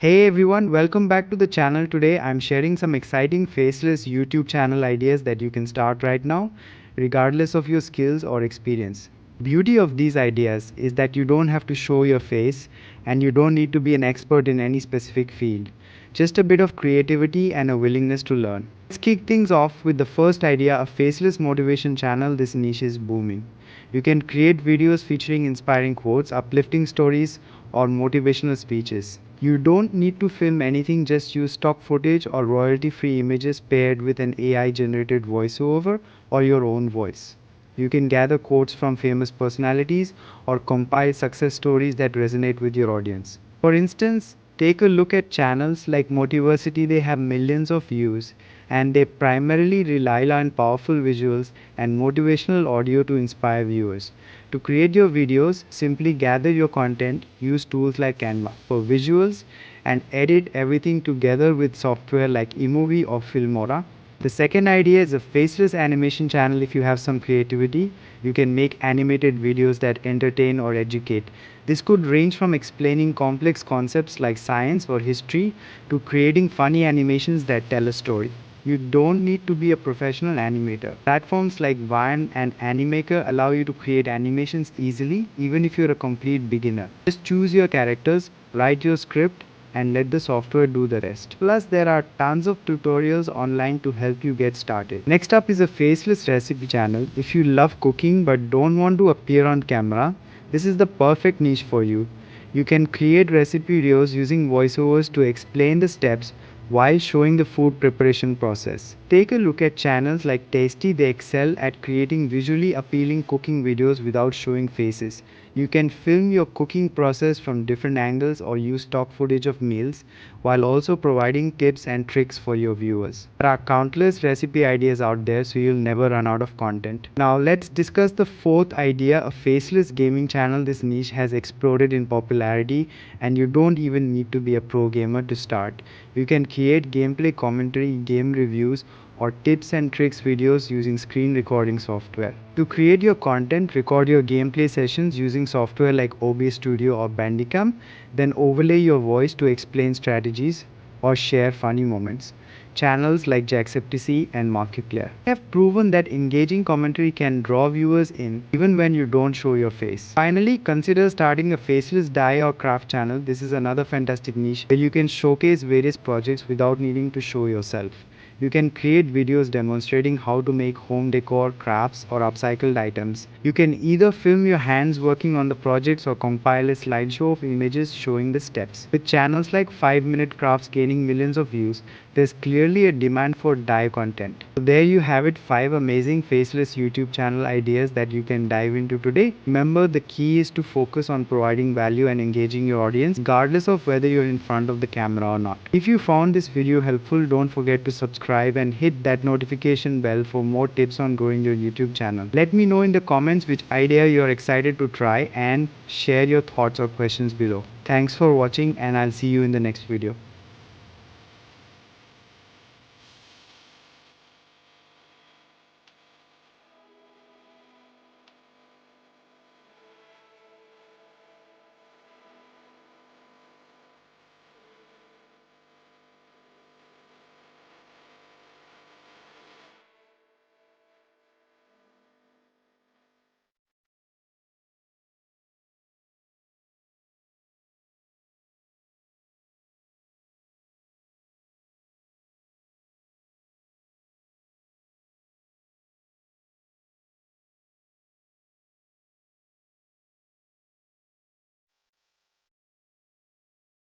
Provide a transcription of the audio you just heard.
Hey everyone, welcome back to the channel. Today I'm sharing some exciting faceless YouTube channel ideas that you can start right now, regardless of your skills or experience. Beauty of these ideas is that you don't have to show your face and you don't need to be an expert in any specific field. Just a bit of creativity and a willingness to learn. Let's kick things off with the first idea, a faceless motivation channel. This niche is booming. You can create videos featuring inspiring quotes, uplifting stories, or motivational speeches. You don't need to film anything, just use stock footage or royalty free images paired with an AI generated voiceover or your own voice. You can gather quotes from famous personalities or compile success stories that resonate with your audience. For instance, take a look at channels like Motiversity. They have millions of views and they primarily rely on powerful visuals and motivational audio to inspire viewers. To create your videos, simply gather your content, use tools like Canva for visuals, and edit everything together with software like eMovie or Filmora. The second idea is a faceless animation channel. If you have some creativity, you can make animated videos that entertain or educate. This could range from explaining complex concepts like science or history to creating funny animations that tell a story. You don't need to be a professional animator. Platforms like Vine and Animaker allow you to create animations easily, even if you're a complete beginner. Just choose your characters, write your script, and let the software do the rest. Plus, there are tons of tutorials online to help you get started. Next up is a faceless recipe channel. If you love cooking but don't want to appear on camera, this is the perfect niche for you. You can create recipe videos using voiceovers to explain the steps while showing the food preparation process. Take a look at channels like Tasty. They excel at creating visually appealing cooking videos without showing faces. You can film your cooking process from different angles or use stock footage of meals while also providing tips and tricks for your viewers. There are countless recipe ideas out there, so you'll never run out of content. Now let's discuss the fourth idea, a faceless gaming channel. This niche has exploded in popularity and you don't even need to be a pro gamer to start. You can create gameplay commentary, game reviews, or tips and tricks videos using screen recording software. To create your content, record your gameplay sessions using software like OBS Studio or Bandicam, then overlay your voice to explain strategies or share funny moments. Channels like Jacksepticeye and Markiplier have proven that engaging commentary can draw viewers in even when you don't show your face. Finally, consider starting a faceless dye or craft channel. This is another fantastic niche where you can showcase various projects without needing to show yourself. You can create videos demonstrating how to make home decor, crafts, or upcycled items. You can either film your hands working on the projects or compile a slideshow of images showing the steps. With channels like 5-Minute Crafts gaining millions of views, there's clearly a demand for dye content. So there you have it, 5 amazing faceless YouTube channel ideas that you can dive into today. Remember, the key is to focus on providing value and engaging your audience, regardless of whether you're in front of the camera or not. If you found this video helpful, don't forget to subscribe and hit that notification bell for more tips on growing your YouTube channel. Let me know in the comments which idea you're excited to try and share your thoughts or questions below. Thanks for watching and I'll see you in the next video.